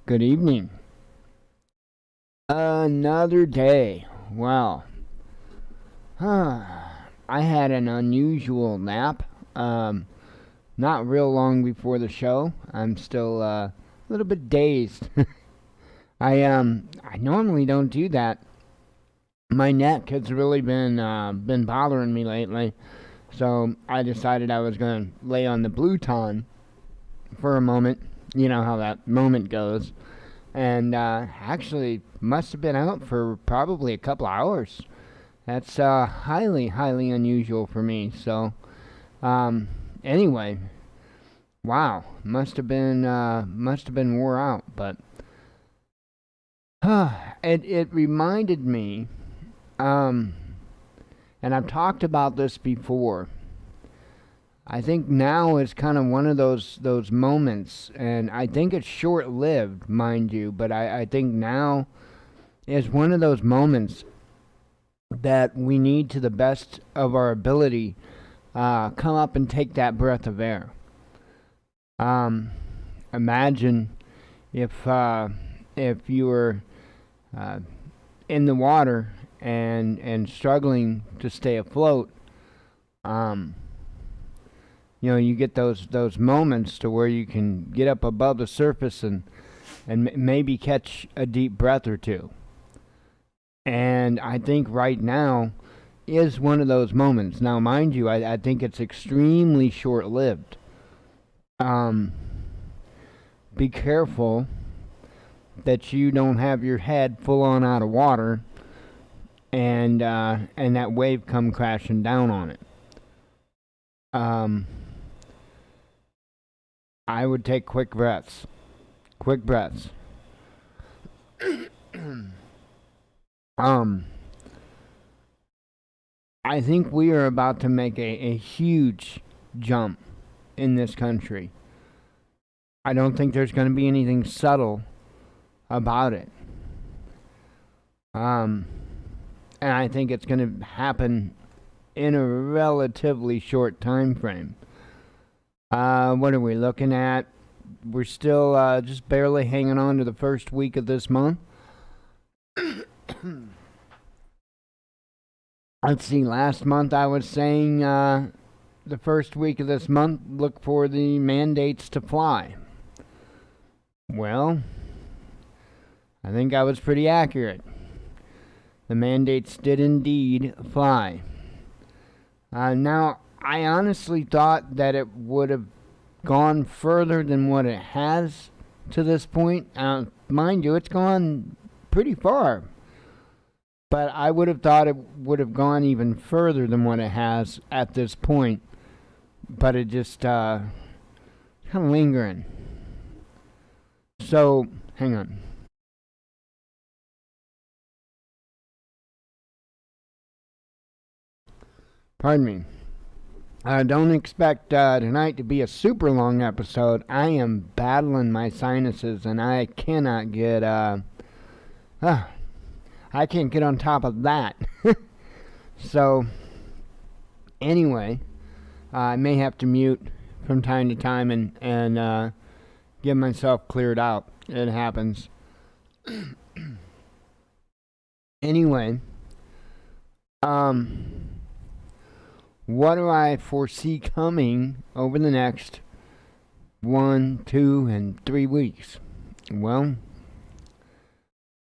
Good evening. Another day. Well, I had an unusual nap. Not real long before the show. I'm still a little bit dazed. I normally don't do that. My neck has really been bothering me lately, so I decided I was gonna lay on the Bluton for a moment. You know how that moment goes. And actually must have been out for probably a couple hours. That's highly, highly unusual for me. So, anyway, wow, must have been wore out. But it reminded me, and I've talked about this before. I think now is kind of one of those moments, and I think it's short-lived, mind you, but I think now is one of those moments that we need, to the best of our ability, come up and take that breath of air. Imagine if you were in the water and struggling to stay afloat. You get those moments to where you can get up above the surface and maybe catch a deep breath or two. And I think right now is one of those moments. Now, mind you, I think it's extremely short-lived. Be careful that you don't have your head full on out of water and that wave come crashing down on it. I would take quick breaths. Quick breaths. I think we are about to make a huge jump in this country. I don't think there's going to be anything subtle about it. And I think it's going to happen in a relatively short time frame. What are we looking at? We're still just barely hanging on to the first week of this month. Let's see, last month I was saying the first week of this month, look for the mandates to fly. Well, I think I was pretty accurate. The mandates did indeed fly. Now, I honestly thought that it would have gone further than what it has to this point. Mind you, it's gone pretty far. But I would have thought it would have gone even further than what it has at this point. But it just kind of lingering. So, hang on. Pardon me. Don't expect tonight to be a super long episode. I am battling my sinuses and I cannot get, I can't get on top of that. So, anyway, I may have to mute from time to time and get myself cleared out. It happens. Anyway, what do I foresee coming over the next 1, 2, and 3 weeks? Well,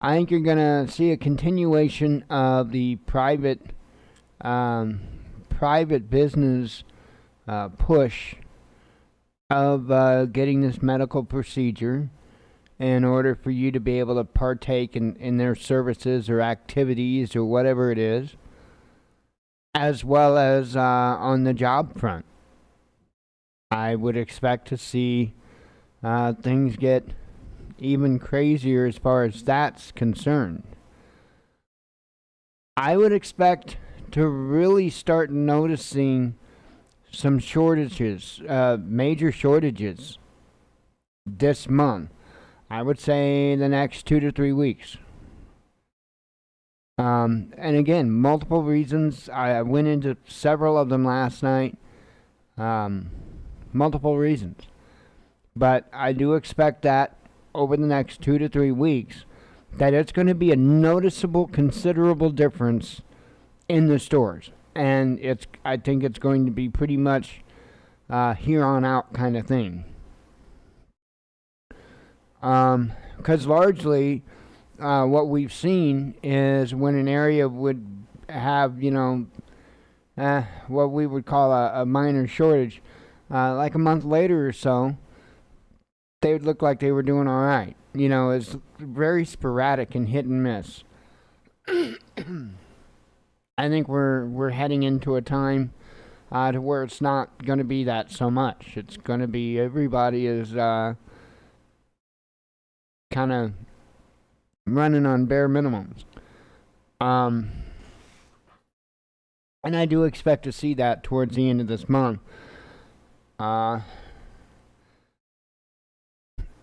I think you're going to see a continuation of the private business push of getting this medical procedure in order for you to be able to partake in their services or activities or whatever it is, as well as on the job front. I would expect to see things get even crazier as far as that's concerned. I would expect to really start noticing some shortages, major shortages, this month. I would say the next 2 to 3 weeks. And again, multiple reasons. I went into several of them last night. Multiple reasons. But I do expect that over the next 2 to 3 weeks that it's going to be a noticeable, considerable difference in the stores. And I think it's going to be pretty much here on out kind of thing. Because largely what we've seen is when an area would have, what we would call a minor shortage, like a month later or so, they would look like they were doing all right. It's very sporadic and hit and miss. I think we're heading into a time to where it's not going to be that so much. It's going to be everybody is kind of running on bare minimums. And I do expect to see that towards the end of this month.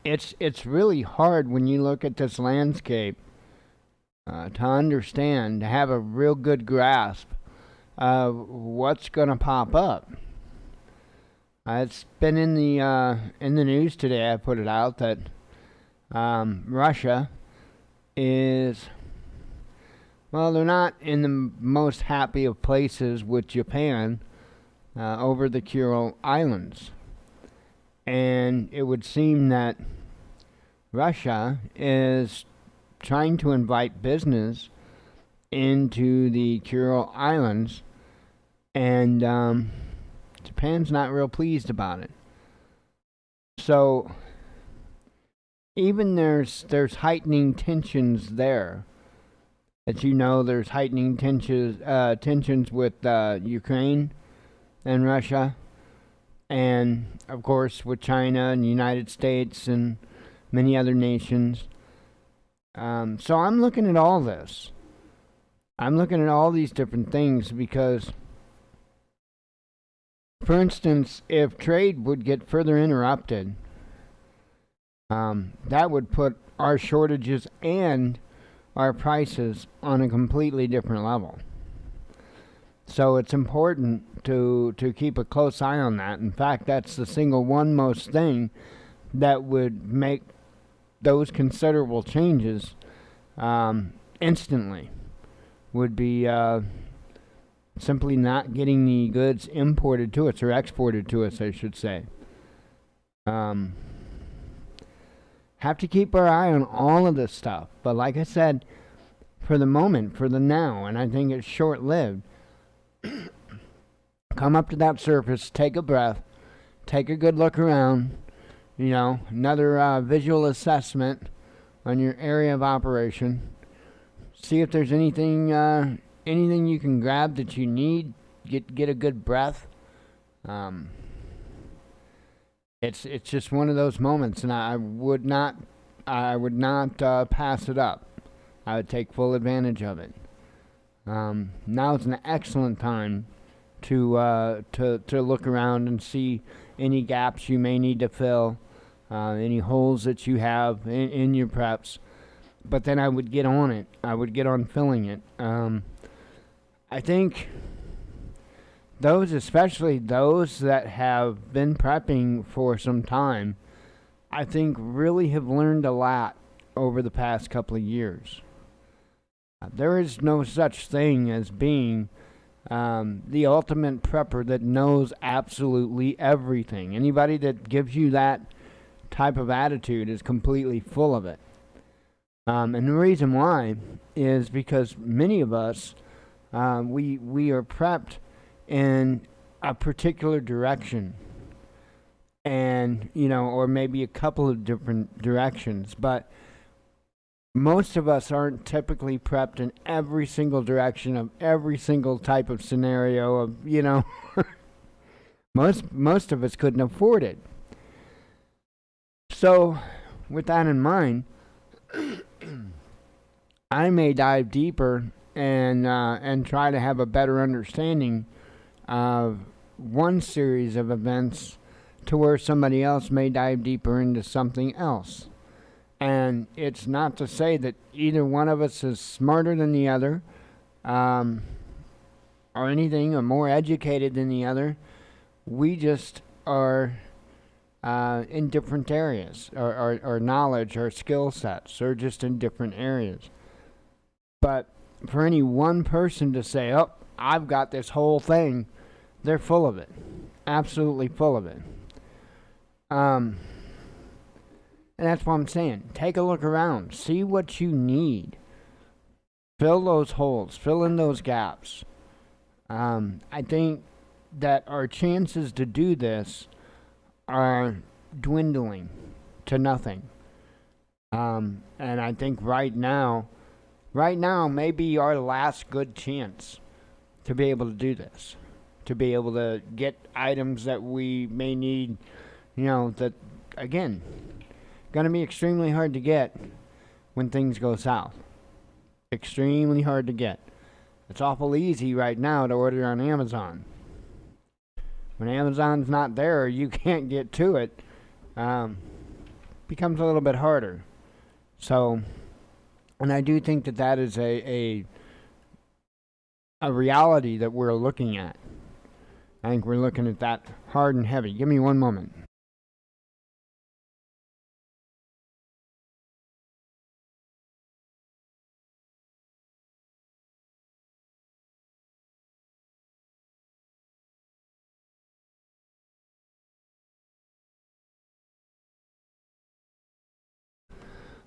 It's really hard when you look at this landscape to understand, to have a real good grasp of what's going to pop up. It's been in the news today. I put it out that Russia is, well, they're not in the most happy of places with Japan over the Kuril Islands. And it would seem that Russia is trying to invite business into the Kuril Islands, and Japan's not real pleased about it. So even there's heightening tensions there. As you know, there's heightening tensions with Ukraine and Russia, and of course with China and the United States and many other nations. So I'm looking at all this. I'm looking at all these different things because, for instance, if trade would get further interrupted, that would put our shortages and our prices on a completely different level. So it's important to keep a close eye on that. In fact, that's the single one most thing that would make those considerable changes instantly, would be simply not getting the goods imported to us, or exported to us, I should say. Have to keep our eye on all of this stuff. But like I said, for the moment, for the now, and I think it's short-lived, come up to that surface, take a breath, take a good look around, another visual assessment on your area of operation. See if there's anything you can grab that you need. Get a good breath. It's just one of those moments, and I would not pass it up. I would take full advantage of it. Now is an excellent time to look around and see any gaps you may need to fill, any holes that you have in your preps. But then I would get on it. I would get on filling it. I think especially those that have been prepping for some time, I think really have learned a lot over the past couple of years. There is no such thing as being the ultimate prepper that knows absolutely everything. Anybody that gives you that type of attitude is completely full of it. And the reason why is because many of us, we are prepped in a particular direction, and or maybe a couple of different directions, but most of us aren't typically prepped in every single direction of every single type of scenario of most of us couldn't afford it. So with that in mind, I may dive deeper and try to have a better understanding of one series of events to where somebody else may dive deeper into something else. And it's not to say that either one of us is smarter than the other, or anything, or more educated than the other. We just are in different areas, or knowledge or skill sets, or just in different areas. But for any one person to say, oh, I've got this whole thing, they're full of it. Absolutely full of it. And that's what I'm saying. Take a look around. See what you need. Fill those holes. Fill in those gaps. I think that our chances to do this are dwindling to nothing. And I think right now may be our last good chance to be able to do this. To be able to get items that we may need, that, again, going to be extremely hard to get when things go south. Extremely hard to get. It's awful easy right now to order on Amazon. When Amazon's not there, you can't get to it. Becomes a little bit harder. So, and I do think that is a reality that we're looking at. I think we're looking at that hard and heavy. Give me one moment.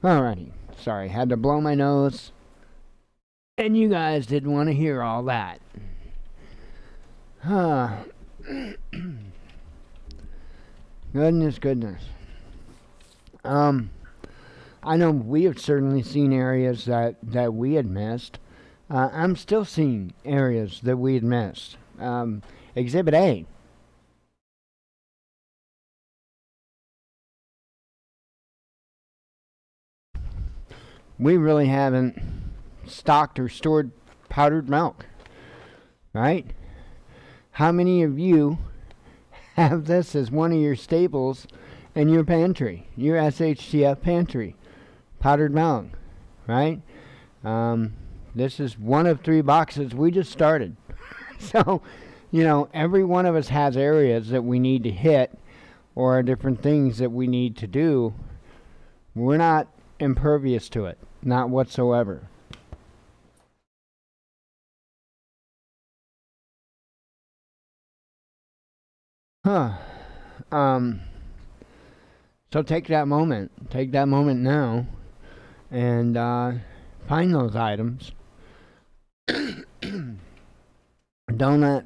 Alrighty. Sorry, had to blow my nose. And you guys didn't want to hear all that. Goodness. I know we have certainly seen areas that we had missed. I'm still seeing areas that we had missed. Exhibit A. We really haven't stocked or stored powdered milk, right? How many of you have this as one of your staples in your pantry, your SHTF pantry? Powdered milk, right? This is one of 3 boxes we just started. So, every one of us has areas that we need to hit or different things that we need to do. We're not impervious to it, not whatsoever. So take that moment now, and find those items. Don't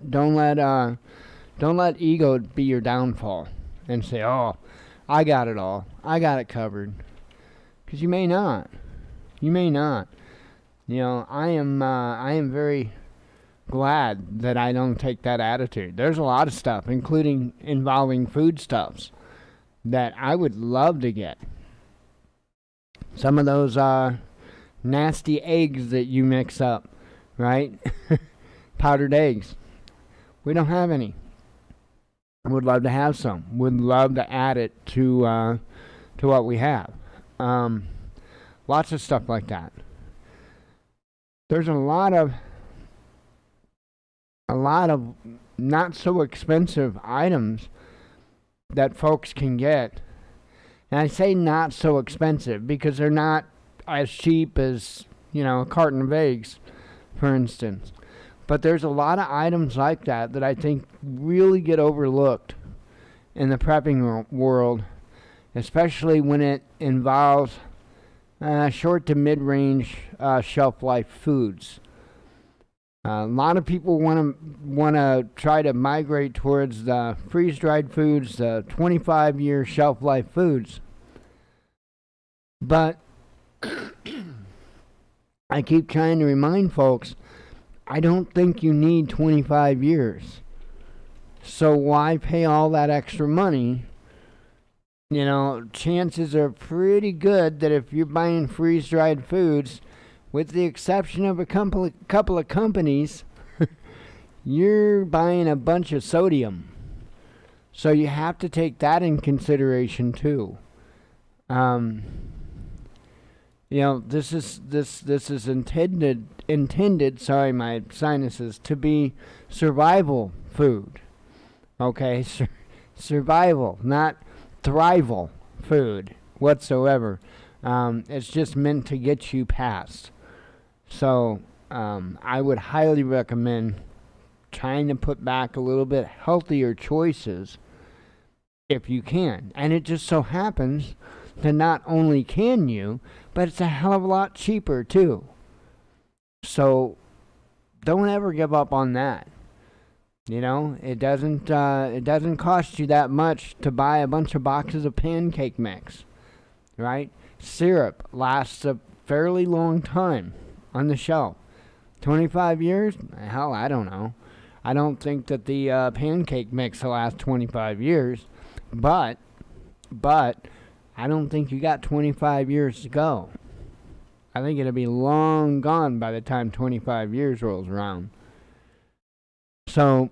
let ego be your downfall and say, "Oh, I got it all. I got it covered." Because you may not. I am very glad that I don't take that attitude. There's a lot of stuff, including involving foodstuffs, that I would love to get. Some of those nasty eggs that you mix up, right? Powdered eggs. We don't have any. Would love to have some. Would love to add it to what we have. Lots of stuff like that. There's a lot of not so expensive items that folks can get. And I say not so expensive because they're not as cheap as, a carton of eggs, for instance. But there's a lot of items like that I think really get overlooked in the prepping world, especially when it involves short to mid-range shelf life foods. A lot of people want to try to migrate towards the freeze-dried foods, the 25-year shelf life foods. But I keep trying to remind folks, I don't think you need 25 years. So why pay all that extra money? Chances are pretty good that if you're buying freeze-dried foods, with the exception of a couple of companies, you're buying a bunch of sodium. So you have to take that in consideration too. This is intended. Sorry, my sinuses, to be survival food. Okay, survival, not thrival food whatsoever. It's just meant to get you past. So I would highly recommend trying to put back a little bit healthier choices if you can. And it just so happens that not only can you, but it's a hell of a lot cheaper too. So don't ever give up on that. You know, it doesn't cost you that much to buy a bunch of boxes of pancake mix, right? Syrup lasts a fairly long time on the shelf. 25 years? Hell, I don't know. I don't think that the pancake mix will last 25 years, but I don't think you got 25 years to go. I think it'll be long gone by the time 25 years rolls around. So,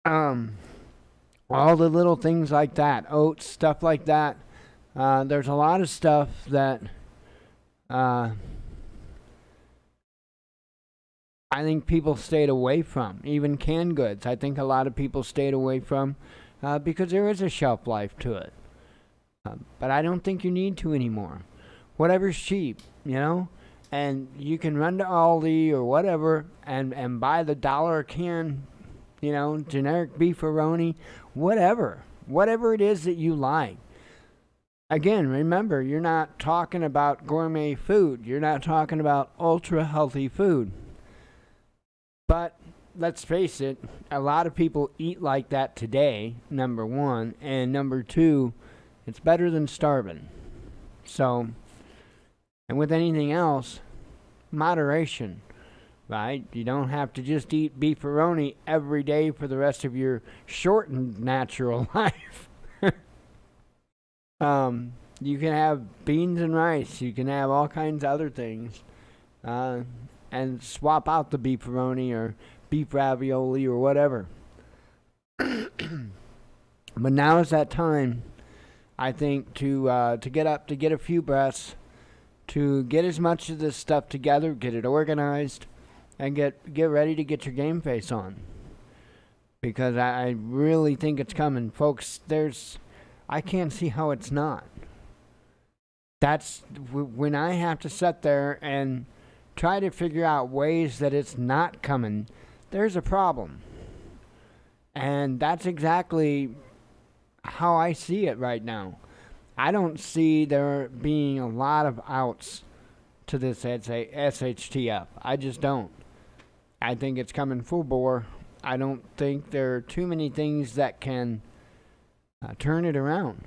all the little things like that, oats, stuff like that, there's a lot of stuff that I think people stayed away from. Even canned goods, I think a lot of people stayed away from because there is a shelf life to it. But I don't think you need to anymore. Whatever's cheap, you know? And you can run to Aldi or whatever and buy the $1 can, you know, generic beefaroni, whatever it is that you like. Again, remember, you're not talking about gourmet food. You're not talking about ultra healthy food. But let's face it, a lot of people eat like that today, number one. And number two, it's better than starving. So, and with anything else, moderation, right? You don't have to just eat beefaroni every day for the rest of your shortened natural life. You can have beans and rice. You can have all kinds of other things. And swap out the beefaroni or beef ravioli or whatever. But now is that time, I think, to get up, to get a few breaths, to get as much of this stuff together, get it organized, and get ready to get your game face on. Because I really think it's coming. Folks, I can't see how it's not. That's when I have to sit there and try to figure out ways that it's not coming, there's a problem. And that's exactly how I see it right now. I don't see there being a lot of outs to this SHTF. I just don't. I think it's coming full bore. I don't think there are too many things that can turn it around.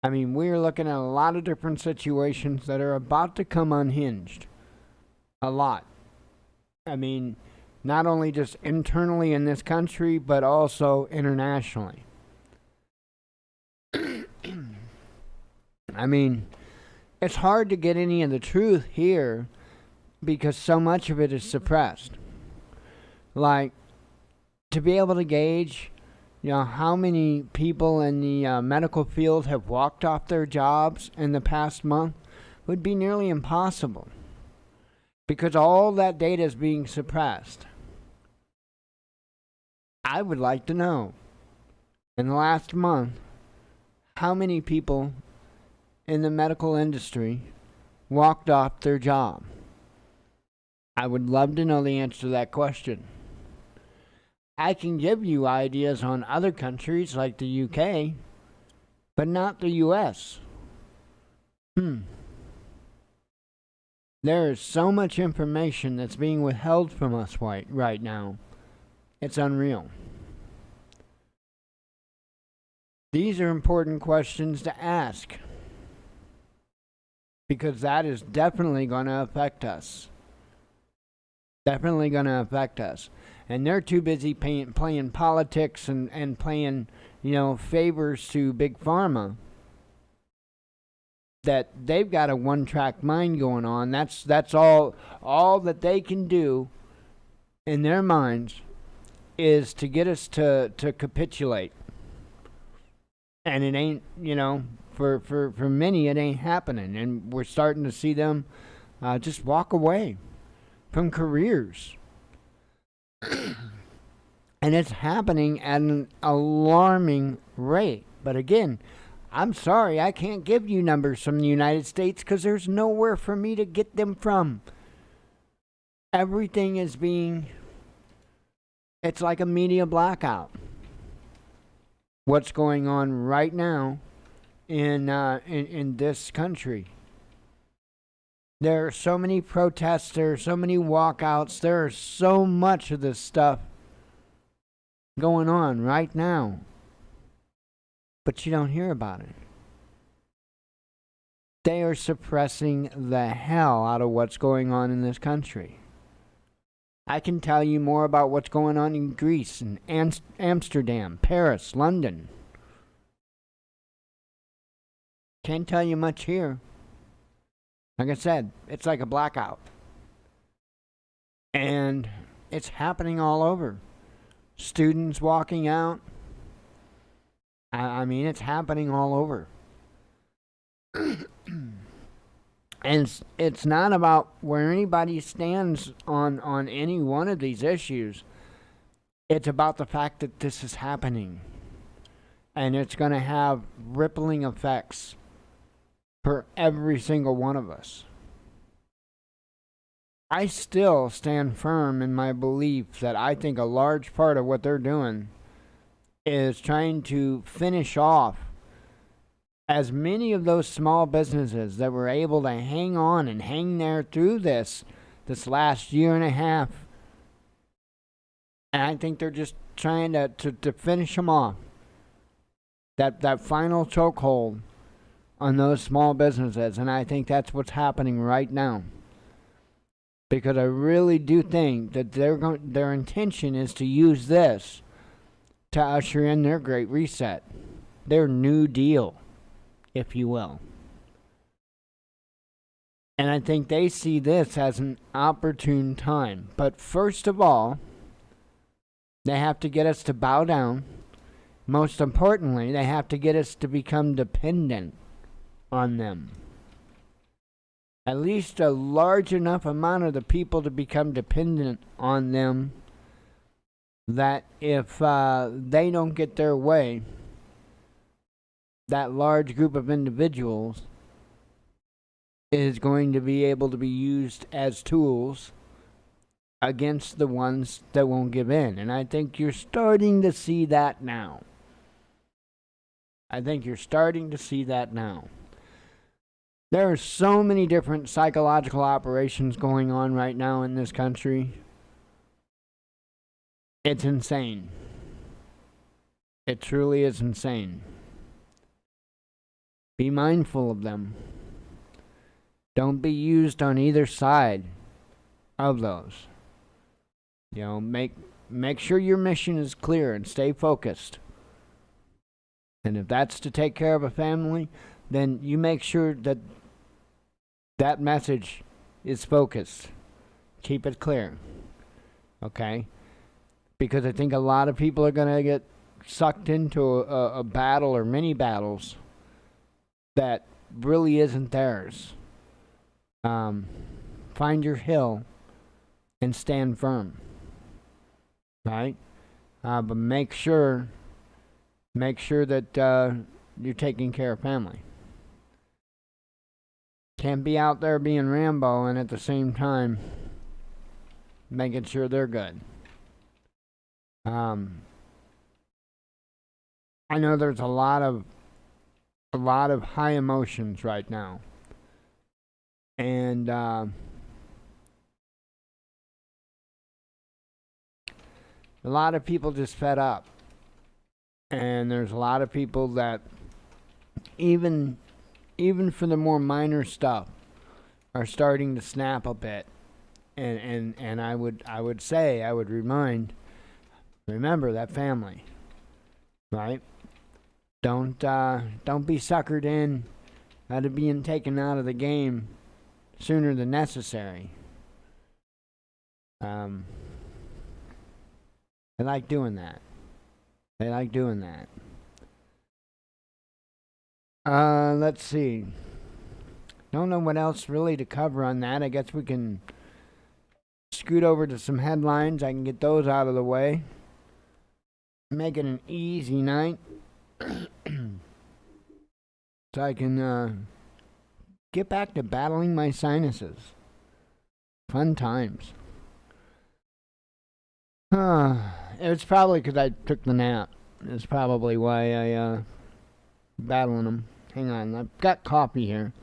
I mean, we're looking at a lot of different situations that are about to come unhinged. A lot. I mean, not only just internally in this country, but also internationally. I mean, it's hard to get any of the truth here because so much of it is suppressed. Like, to be able to gauge, you know, how many people in the medical field have walked off their jobs in the past month would be nearly impossible. Because all that data is being suppressed. I would like to know, in the last month, how many people in the medical industry walked off their job. I would love to know the answer to that question. I can give you ideas on other countries like the UK, but not the US. There is so much information that's being withheld from us right now. It's unreal. These are important questions to ask because that is definitely going to affect us. Definitely going to affect us. And they're too busy playing politics and playing, you know, favors to Big Pharma that they've got a one-track mind going on. That's all that they can do in their minds is to get us to capitulate. And it ain't, you know, for many it ain't happening. And we're starting to see them just walk away from careers. And it's happening at an alarming rate. But again, I'm sorry, I can't give you numbers from the United States because there's nowhere for me to get them from. Everything is it's like a media blackout. What's going on right now in this country? There are so many protests, there are so many walkouts, there is so much of this stuff going on right now. But you don't hear about it. They are suppressing the hell out of what's going on in this country. I can tell you more about what's going on in Greece and Amsterdam, Paris, London. Can't tell you much here. Like I said, it's like a blackout. And it's happening all over. Students walking out. I mean, it's happening all over. And it's not about where anybody stands on any one of these issues. It's about the fact that this is happening. And it's going to have rippling effects for every single one of us. I still stand firm in my belief that I think a large part of what they're doing is trying to finish off as many of those small businesses that were able to hang on and hang there through this last year and a half. And I think they're just trying to finish them off. That final chokehold on those small businesses. And I think that's what's happening right now. Because I really do think that their intention is to use this to usher in their Great Reset. Their New Deal, if you will. And I think they see this as an opportune time. But first of all, they have to get us to bow down. Most importantly, they have to get us to become dependent on them. At least a large enough amount of the people to become dependent on them that if they don't get their way, that large group of individuals is going to be able to be used as tools against the ones that won't give in. And I think you're starting to see that now. There are so many different psychological operations going on right now in this country. It's insane. It truly is insane. Be mindful of them. Don't be used on either side of those. You know, make sure your mission is clear and stay focused. And if that's to take care of a family, then you make sure that that message is focused. Keep it clear. Okay? Because I think a lot of people are going to get sucked into a battle or many battles that really isn't theirs. Find your hill and stand firm. Right? But make sure that you're taking care of family. Can't be out there being Rambo and at the same time making sure they're good. I know there's a lot of high emotions right now, and a lot of people just fed up, and there's a lot of people that even for the more minor stuff are starting to snap a bit, and I would remember that family, right? Don't be suckered in out of being taken out of the game sooner than necessary. They like doing that. Let's see. Don't know what else really to cover on that. I guess we can scoot over to some headlines. I can get those out of the way. Make it an easy night. so I can get back to battling my sinuses. Fun times. It's probably because I took the nap. It's probably why I battling them. Hang on, I've got coffee here.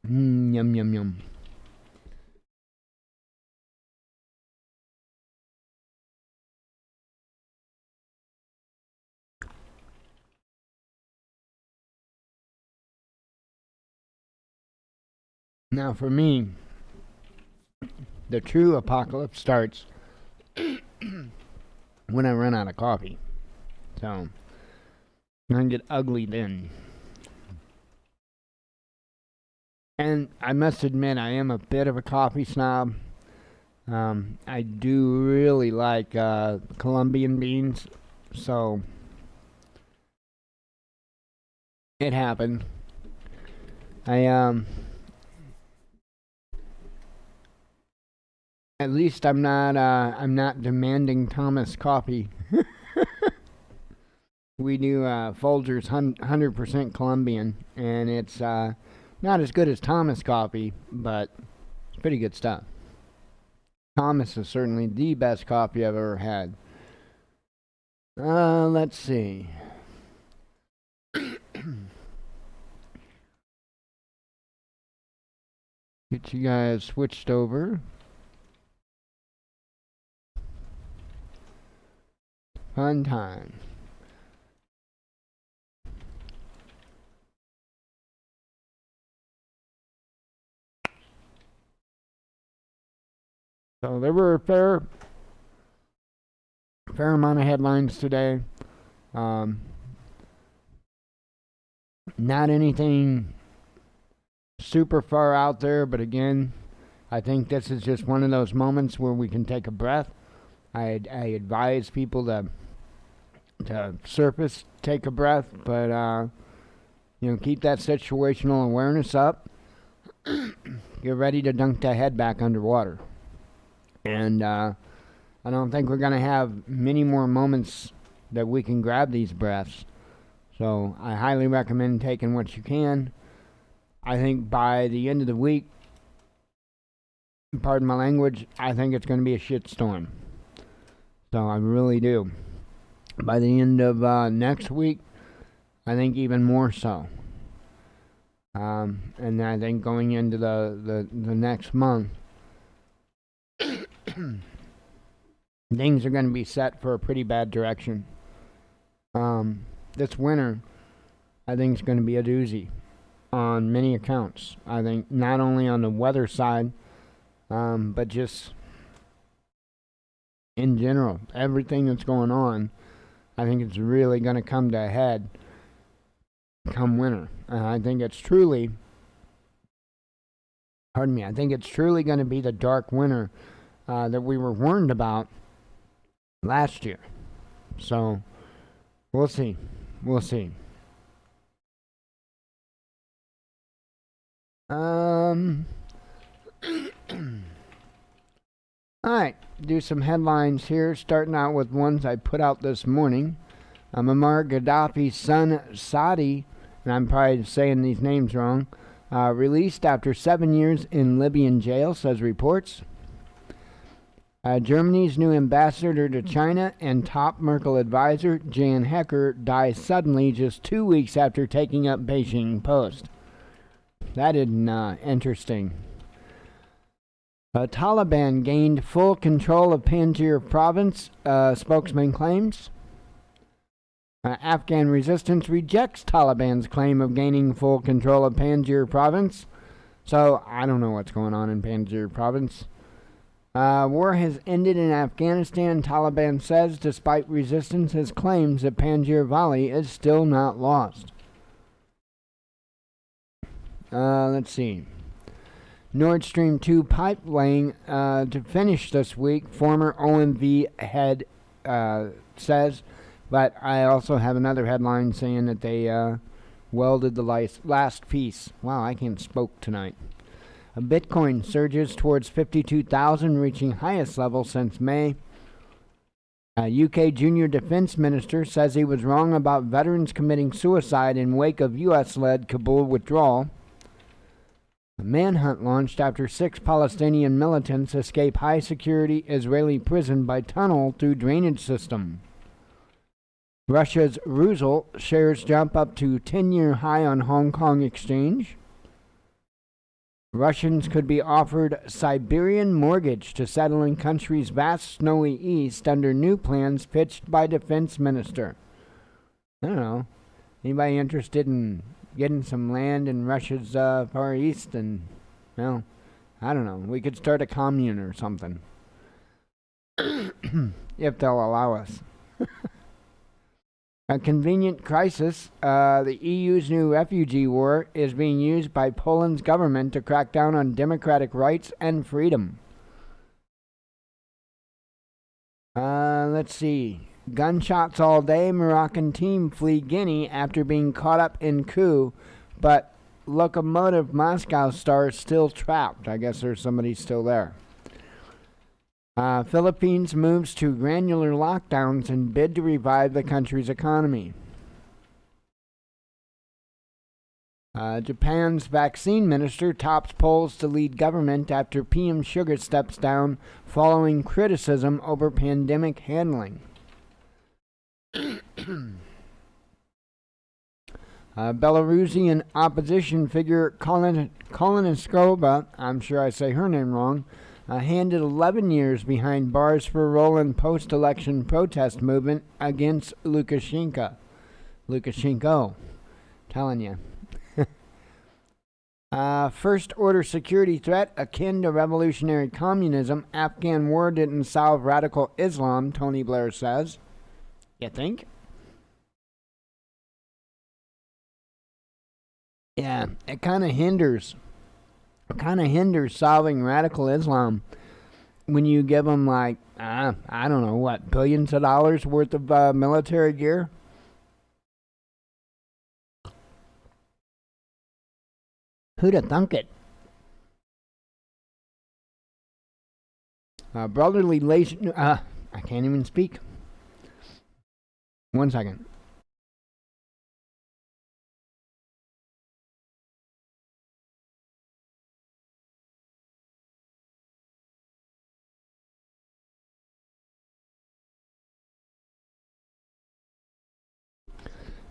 Yum yum yum. Now for me, the true apocalypse starts when I run out of coffee. So, I'm gonna get ugly then. And I must admit, I am a bit of a coffee snob. I do really like Colombian beans, so it happened. At least I'm not demanding Thomas coffee. We do Folgers 100% Colombian, and it's not as good as Thomas coffee, but it's pretty good stuff. Thomas is certainly the best coffee I've ever had. Let's see. Get you guys switched over. Fun time. So there were a fair amount of headlines today. Not anything super far out there, but again, I think this is just one of those moments where we can take a breath. I advise people to surface, take a breath, but keep that situational awareness up. Get ready to dunk that head back underwater. And I don't think we're going to have many more moments that we can grab these breaths. So I highly recommend taking what you can. I think by the end of the week, pardon my language, I think it's going to be a shitstorm. So I really do. By the end of next week, I think even more so. And I think going into the next month, things are going to be set for a pretty bad direction. This winter, I think it's going to be a doozy on many accounts. I think not only on the weather side, but just in general, everything that's going on, I think it's really going to come to a head come winter. I think it's truly, I think it's truly going to be the dark winter that we were warned about last year. So, we'll see. We'll see. Alright, do some headlines here, starting out with ones I put out this morning. Muammar Gaddafi's son, Saadi, and I'm probably saying these names wrong, released after 7 years in Libyan jail, says reports. Germany's new ambassador to China and top Merkel advisor, Jan Hecker, dies suddenly just 2 weeks after taking up Beijing post. That is interesting. Taliban gained full control of Panjshir province, spokesman claims. Afghan resistance rejects Taliban's claim of gaining full control of Panjshir province. So, I don't know what's going on in Panjshir province. War has ended in Afghanistan, Taliban says, despite resistance's claims that Panjshir Valley is still not lost. Let's see. Nord Stream 2 pipe laying to finish this week, former OMV head says. But I also have another headline saying that they welded the last piece. Wow, I can't spoke tonight. Bitcoin surges towards 52,000, reaching highest level since May. A UK junior defense minister says he was wrong about veterans committing suicide in wake of US-led Kabul withdrawal. A manhunt launched after 6 Palestinian militants escape high-security Israeli prison by tunnel through drainage system. Russia's Rusal shares jump up to 10-year high on Hong Kong exchange. Russians could be offered Siberian mortgage to settle in country's vast snowy east under new plans pitched by defense minister. I don't know. Anybody interested in getting some land in Russia's far east? And, well, I don't know. We could start a commune or something. If they'll allow us. A convenient crisis. The EU's new refugee war is being used by Poland's government to crack down on democratic rights and freedom. Let's see. Gunshots all day. Moroccan team flee Guinea after being caught up in coup, but Lokomotiv Moscow star still trapped. I guess there's somebody still there. Philippines moves to granular lockdowns in bid to revive the country's economy. Japan's vaccine minister tops polls to lead government after PM Sugar steps down following criticism over pandemic handling. Belarusian opposition figure Koloniskova, I'm sure I say her name wrong, handed 11 years behind bars for role in post-election protest movement against Lukashenko. Telling you. First-order security threat akin to revolutionary communism. Afghan war didn't solve radical Islam, Tony Blair says. You think? Yeah, it kind of hinders solving radical Islam when you give them, like, I don't know, what, billions of dollars worth of military gear? Who'd have thunk it? Brotherly relation. I can't even speak. 1 second.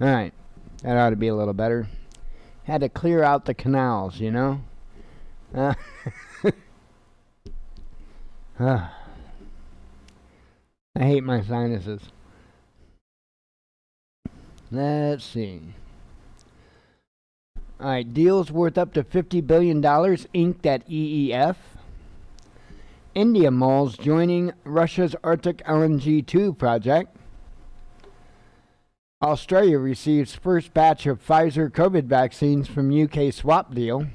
Alright, that ought to be a little better. Had to clear out the canals, you know? I hate my sinuses. Let's see. Alright, deals worth up to $50 billion inked at EEF. India malls joining Russia's Arctic LNG 2 project. Australia receives first batch of Pfizer COVID vaccines from UK swap deal.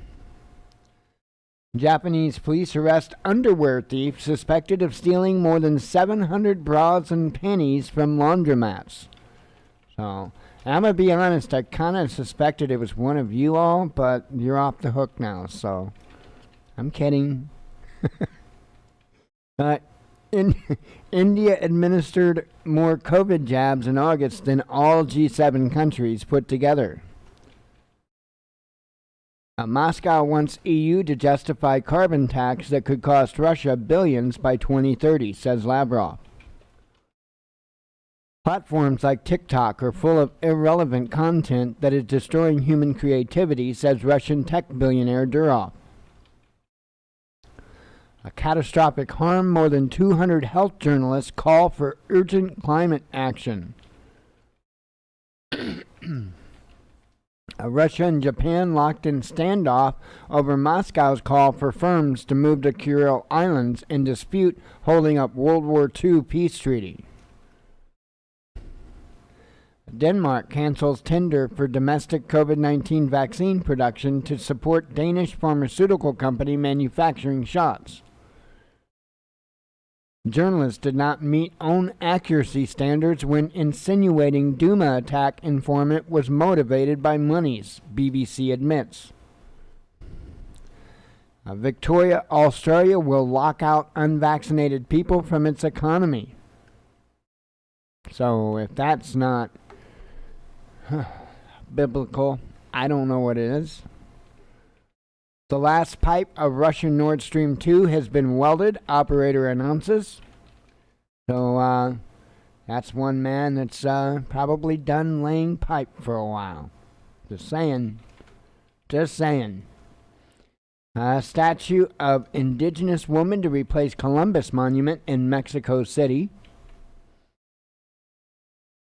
Japanese police arrest underwear thief suspected of stealing more than 700 bras and panties from laundromats. So, I'm going to be honest, I kind of suspected it was one of you all, but you're off the hook now, so I'm kidding. India administered more COVID jabs in August than all G7 countries put together. Moscow wants EU to justify carbon tax that could cost Russia billions by 2030, says Lavrov. Platforms like TikTok are full of irrelevant content that is destroying human creativity, says Russian tech billionaire Durov. A catastrophic harm. More than 200 health journalists call for urgent climate action. Russia and Japan locked in standoff over Moscow's call for firms to move to Kuril Islands in dispute holding up World War II peace treaty. Denmark cancels tender for domestic COVID-19 vaccine production to support Danish pharmaceutical company manufacturing shots. Journalist did not meet own accuracy standards when insinuating Duma attack informant was motivated by monies, BBC admits. Victoria, Australia will lock out unvaccinated people from its economy. So if that's not biblical, I don't know what is. The last pipe of Russian Nord Stream 2 has been welded, operator announces. So that's one man that's probably done laying pipe for a while. Just saying. Just saying. A statue of indigenous woman to replace Columbus Monument in Mexico City.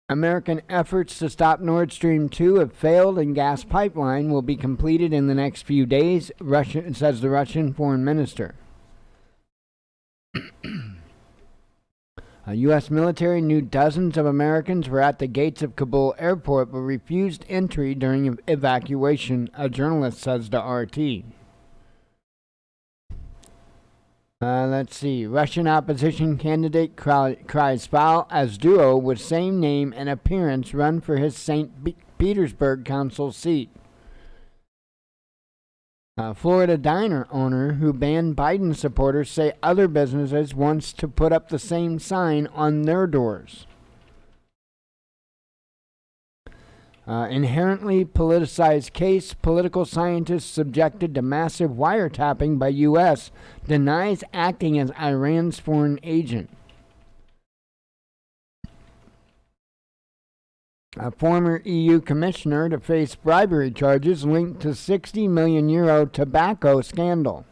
American efforts to stop Nord Stream 2 have failed and gas pipeline will be completed in the next few days, says the Russian foreign minister. U.S. military knew dozens of Americans were at the gates of Kabul airport but refused entry during evacuation, a journalist says to RT. Let's see. Russian opposition candidate cries foul as duo with same name and appearance run for his St. Petersburg council seat. Florida diner owner who banned Biden supporters say other businesses wants to put up the same sign on their doors. Inherently politicized case, political scientist subjected to massive wiretapping by U.S. denies acting as Iran's foreign agent. A former EU commissioner to face bribery charges linked to €60 million tobacco scandal.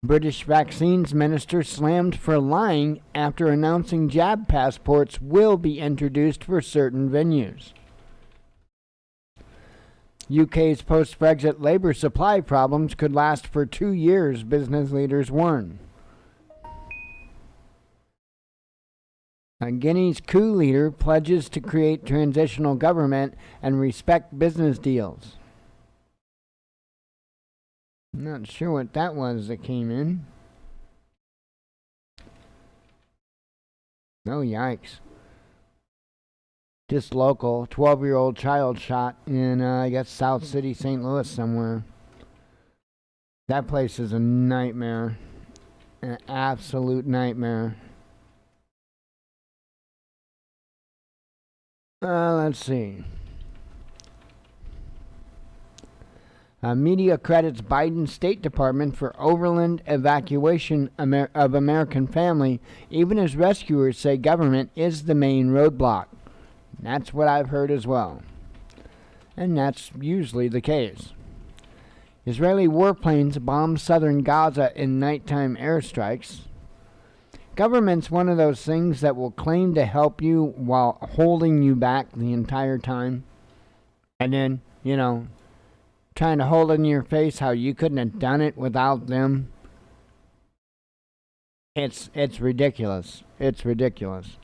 British vaccines minister slammed for lying after announcing jab passports will be introduced for certain venues. UK's post-Brexit labour supply problems could last for 2 years, business leaders warn. Guinea's coup leader pledges to create transitional government and respect business deals. Not sure what that was that came in. Oh, yikes. Just local. 12-year-old child shot in, I guess, South City, St. Louis somewhere. That place is a nightmare. An absolute nightmare. Let's see. Media credits Biden State Department for overland evacuation of American family, even as rescuers say government is the main roadblock. That's what I've heard as well. And that's usually the case. Israeli warplanes bomb southern Gaza in nighttime airstrikes. Government's one of those things that will claim to help you while holding you back the entire time. And then, trying to hold in your face how you couldn't have done it without them. It's ridiculous. It's ridiculous.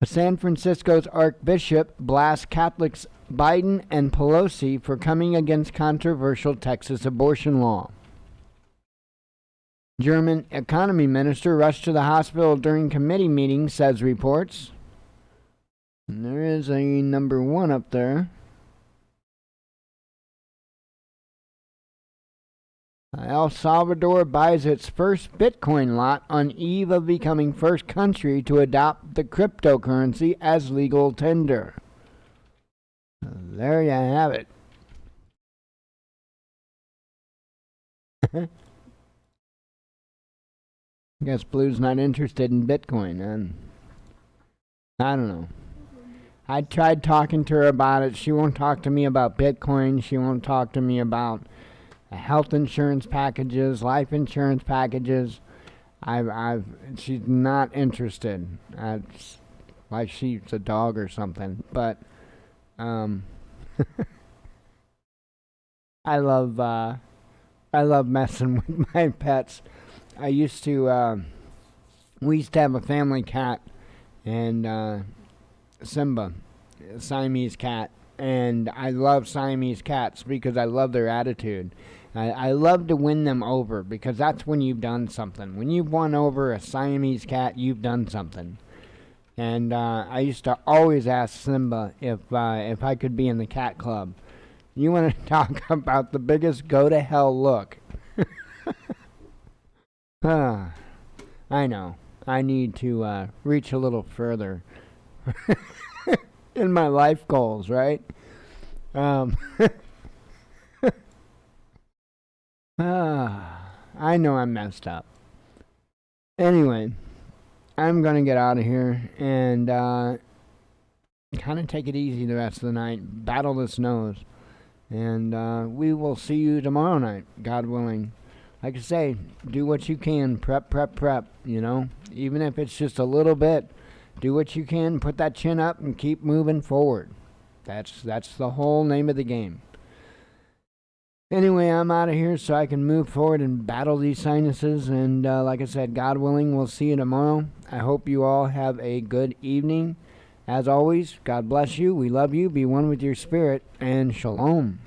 San Francisco's Archbishop blasts Catholics Biden and Pelosi for coming against controversial Texas abortion law. German economy minister rushed to the hospital during committee meeting, says reports. And there is a number 1 up there. El Salvador buys its first Bitcoin lot on eve of becoming first country to adopt the cryptocurrency as legal tender. There you have it. Guess Blue's not interested in Bitcoin, and I don't know. I tried talking to her about it. She won't talk to me about Bitcoin. She won't talk to me about health insurance packages, life insurance packages. She's not interested. It's like she's a dog or something. But I love messing with my pets. We used to have a family cat, and Simba, a Siamese cat, and I love Siamese cats because I love their attitude. I love to win them over because that's when you've done something. When you've won over a Siamese cat, you've done something. And I used to always ask Simba if I could be in the cat club. You want to talk about the biggest go to hell look? Ah, I know. I need to reach a little further in my life goals, right? Um, I know I'm messed up. Anyway, I'm gonna get out of here and kind of take it easy the rest of the night. Battle this nose, and we will see you tomorrow night, God willing. Like I say, do what you can. Prep, prep, prep. You know, even if it's just a little bit, do what you can. Put that chin up and keep moving forward. That's the whole name of the game. Anyway, I'm out of here so I can move forward and battle these sinuses. And like I said, God willing, we'll see you tomorrow. I hope you all have a good evening. As always, God bless you. We love you. Be one with your spirit. And shalom.